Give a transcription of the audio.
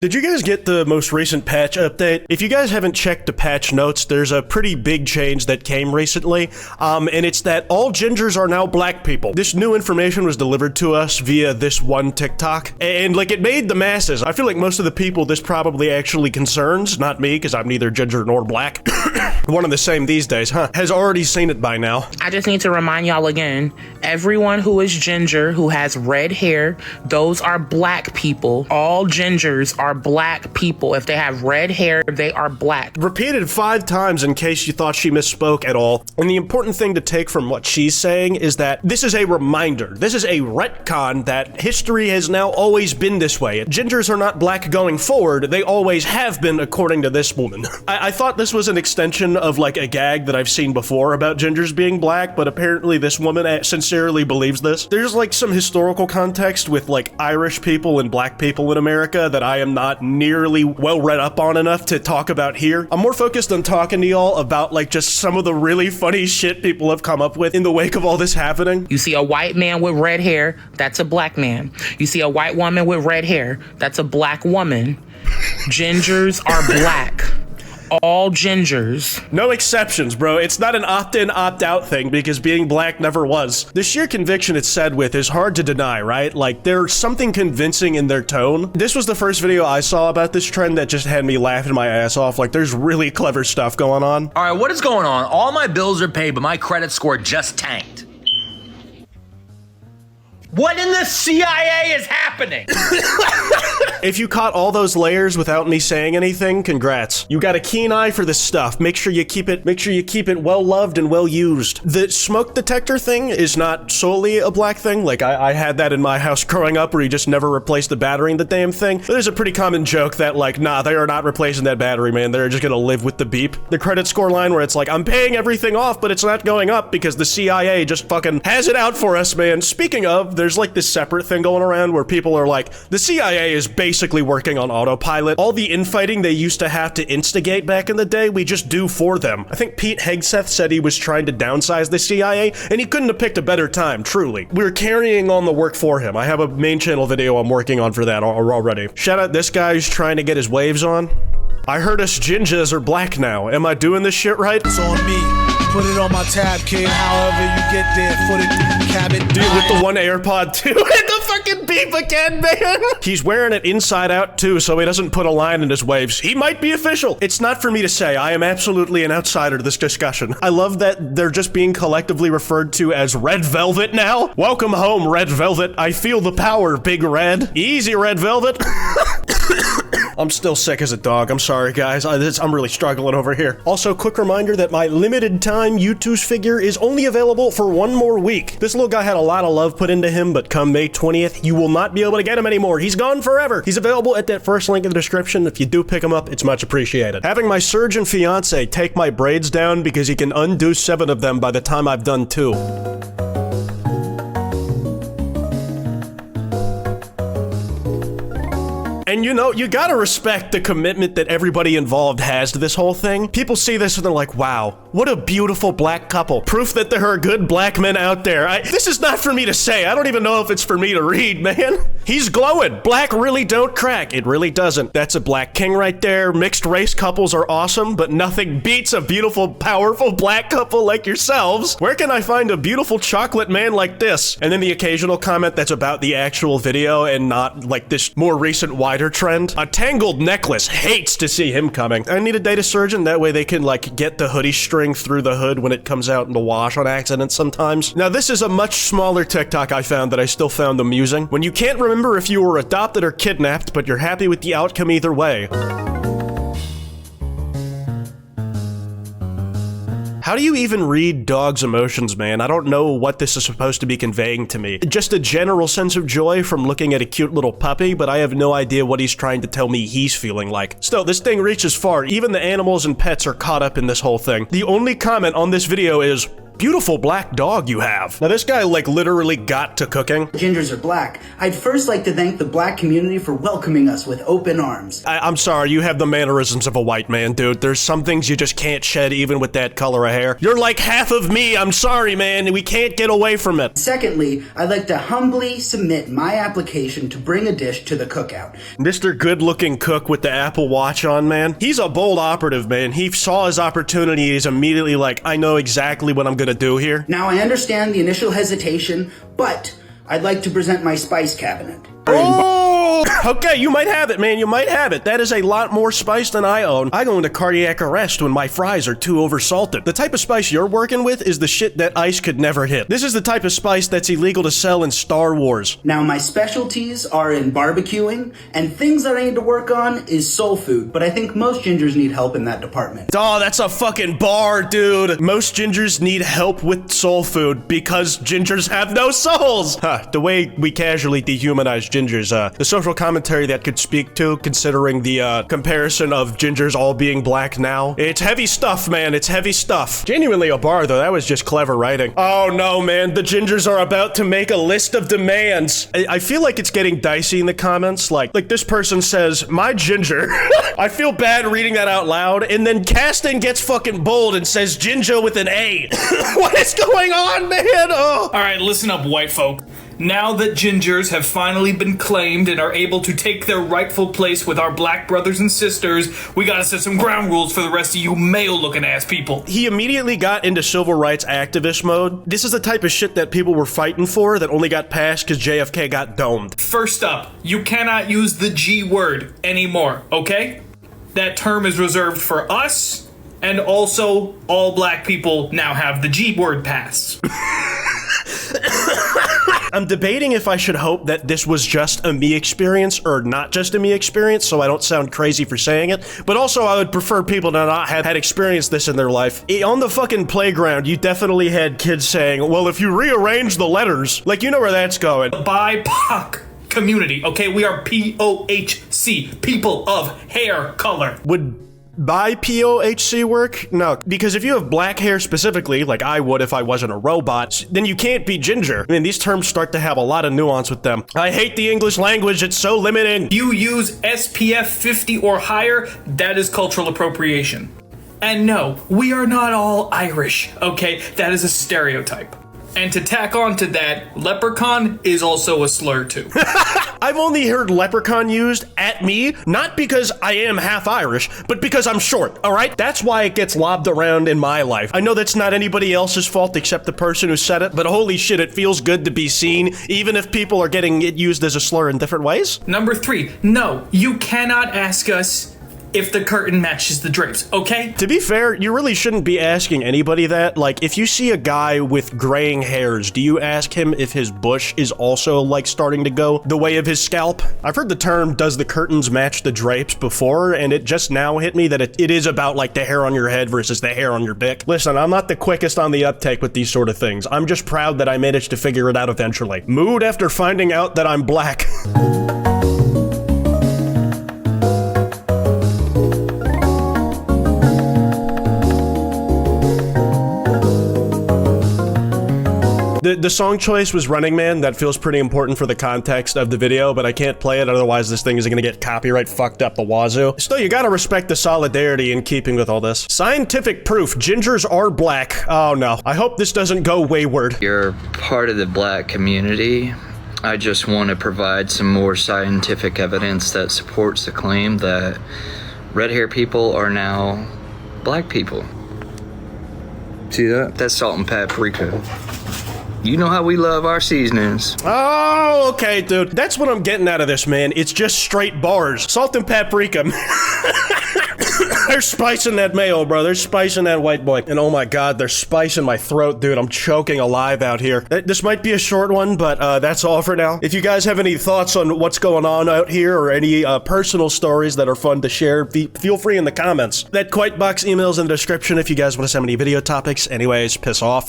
Did you guys get the most recent patch update? If you guys haven't checked the patch notes, there's a pretty big change that came recently, and it's that all gingers are now black people. This new information was delivered to us via this one TikTok, and like it made the masses. I feel like most of the people this probably actually concerns, not me, because I'm neither ginger nor black. One and the same these days, huh? Has already seen it by now. I just need to remind y'all again, everyone who is ginger, who has red hair, those are black people. All gingers are black people. If they have red hair, they are black. Repeated 5 times in case you thought she misspoke at all. And the important thing to take from what she's saying is that this is a reminder. This is a retcon that history has now always been this way. Gingers are not black going forward. They always have been, according to this woman. I thought this was an extension of like a gag that I've seen before about gingers being black, but apparently this woman sincerely believes this. There's like some historical context with like Irish people and black people in America that I am not nearly well read up on enough to talk about here. I'm more focused on talking to y'all about like just some of the really funny shit people have come up with in the wake of all this happening. You see a white man with red hair, that's a black man. You see a white woman with red hair, that's a black woman. Gingers are black. All gingers. No exceptions, bro. It's not an opt-in, opt-out thing because being black never was. The sheer conviction it's said with is hard to deny, right? Like, there's something convincing in their tone. This was the first video I saw about this trend that just had me laughing my ass off. Like, there's really clever stuff going on. All right, what is going on? All my bills are paid, but my credit score just tanked. What in the CIA is happening? If you caught all those layers without me saying anything, congrats. You got a keen eye for this stuff. Make sure you keep it well loved and well used. The smoke detector thing is not solely a black thing. Like I had that in my house growing up where you just never replaced the battery in the damn thing. But there's a pretty common joke that like, nah, they are not replacing that battery, man. They're just gonna live with the beep. The credit score line where it's like, I'm paying everything off, but it's not going up because the CIA just fucking has it out for us, man. Speaking of, there's like this separate thing going around where people are like, the CIA is basically working on autopilot. All the infighting they used to have to instigate back in the day, we just do for them. I think Pete Hegseth said he was trying to downsize the CIA, and he couldn't have picked a better time, truly. We're carrying on the work for him. I have a main channel video I'm working on for that already. Shout out this guy who's trying to get his waves on. I heard us gingers are black now. Am I doing this shit right? It's on me. Put it on my tab, kid. However you get there, foot it, cabin. Dude, with the one AirPod too. And the fucking beep again, man. He's wearing it inside out too, so he doesn't put a line in his waves. He might be official. It's not for me to say. I am absolutely an outsider to this discussion. I love that they're just being collectively referred to as Red Velvet now. Welcome home, Red Velvet. I feel the power, Big Red. Easy, Red Velvet. I'm still sick as a dog. I'm sorry, guys. I'm really struggling over here. Also, quick reminder that my limited time U2's figure is only available for 1 more week. This little guy had a lot of love put into him, but come May 20th, you will not be able to get him anymore. He's gone forever. He's available at that first link in the description. If you do pick him up, it's much appreciated. Having my surgeon fiance take my braids down because he can undo 7 of them by the time I've done 2. And you know, you gotta respect the commitment that everybody involved has to this whole thing. People see this and they're like, wow, what a beautiful black couple. Proof that there are good black men out there. This is not for me to say. I don't even know if it's for me to read, man. He's glowing. Black really don't crack. It really doesn't. That's a black king right there. Mixed race couples are awesome, but nothing beats a beautiful, powerful black couple like yourselves. Where can I find a beautiful chocolate man like this? And then the occasional comment that's about the actual video and not like this more recent wider trend. A tangled necklace hates to see him coming. I need a data surgeon, that way they can like get the hoodie string through the hood when it comes out in the wash on accident sometimes. Now this is a much smaller TikTok I found that I still found amusing. When you can't remember if you were adopted or kidnapped, but you're happy with the outcome either way. How do you even read dogs' emotions, man? I don't know what this is supposed to be conveying to me. Just a general sense of joy from looking at a cute little puppy, but I have no idea what he's trying to tell me he's feeling like. Still, this thing reaches far. Even the animals and pets are caught up in this whole thing. The only comment on this video is, beautiful black dog you have. Now this guy like literally got to cooking. Gingers are black. I'd first like to thank the black community for welcoming us with open arms. I'm sorry, you have the mannerisms of a white man, dude. There's some things you just can't shed even with that color of hair. You're like half of me, I'm sorry, man. We can't get away from it. Secondly, I'd like to humbly submit my application to bring a dish to the cookout. Mr. Good-looking cook with the Apple Watch on, man. He's a bold operative, man. He saw his opportunity. He's immediately like, I know exactly what I'm gonna do here. Now, I understand the initial hesitation, but I'd like to present my spice cabinet. Oh, okay, you might have it, man. You might have it. That is a lot more spice than I own. I go into cardiac arrest when my fries are too oversalted. The type of spice you're working with is the shit that ice could never hit. This is the type of spice that's illegal to sell in Star Wars. Now, my specialties are in barbecuing, and things that I need to work on is soul food, but I think most gingers need help in that department. Oh, that's a fucking bar, dude. Most gingers need help with soul food because gingers have no souls. Huh, the way we casually dehumanize gingers, the social commentary that could speak to, considering the comparison of gingers all being black now. It's heavy stuff, man. It's heavy stuff. Genuinely a bar, though. That was just clever writing. Oh, no, man. The gingers are about to make a list of demands. I feel like it's getting dicey in the comments. Like this person says, my ginger. I feel bad reading that out loud. And then Caston gets fucking bold and says ginger with an A. What is going on, man? Oh. All right, listen up, white folk. Now that gingers have finally been claimed and are able to take their rightful place with our black brothers and sisters, we gotta set some ground rules for the rest of you male-looking ass people. He immediately got into civil rights activist mode. This is the type of shit that people were fighting for that only got passed because JFK got domed. First up, you cannot use the G word anymore, okay? That term is reserved for us, and also all black people now have the G word pass. I'm debating if I should hope that this was just a me experience or not just a me experience so I don't sound crazy for saying it, but also I would prefer people to not have had experienced this in their life. On the fucking playground, you definitely had kids saying, well, if you rearrange the letters, like, you know where that's going. BIPOC community, okay? We are POHC, people of hair color. Would by POHC work? No, because if you have black hair specifically, like I would if I wasn't a robot, then you can't be ginger. I mean, these terms start to have a lot of nuance with them. I hate the English language, it's so limiting. You use SPF 50 or higher, that is cultural appropriation. And no, we are not all Irish, okay? That is a stereotype. And to tack on to that, leprechaun is also a slur too. I've only heard leprechaun used at me, not because I am half Irish, but because I'm short, all right? That's why it gets lobbed around in my life. I know that's not anybody else's fault except the person who said it, but holy shit, it feels good to be seen, even if people are getting it used as a slur in different ways. Number 3, no, you cannot ask us if the curtain matches the drapes, okay? To be fair, you really shouldn't be asking anybody that. Like, if you see a guy with graying hairs, do you ask him if his bush is also, like, starting to go the way of his scalp? I've heard the term, does the curtains match the drapes before, and it just now hit me that it is about, like, the hair on your head versus the hair on your dick. Listen, I'm not the quickest on the uptake with these sort of things. I'm just proud that I managed to figure it out eventually. Mood after finding out that I'm black. The song choice was Running Man. That feels pretty important for the context of the video, but I can't play it, otherwise this thing is gonna get copyright fucked up the wazoo. Still, you gotta respect the solidarity in keeping with all this. Scientific proof, gingers are black. Oh no, I hope this doesn't go wayward. You're part of the black community. I just want to provide some more scientific evidence that supports the claim that red hair people are now black people. See that? That's salt and paprika. You know how we love our seasonings. Oh, okay, dude. That's what I'm getting out of this, man. It's just straight bars. Salt and paprika. They're spicing that mayo, bro. They're spicing that white boy. And oh my god, they're spicing my throat, dude. I'm choking alive out here. This might be a short one, but that's all for now. If you guys have any thoughts on what's going on out here or any personal stories that are fun to share, feel free in the comments. That kwytebox email's in the description if you guys want to send me any video topics. Anyways, piss off.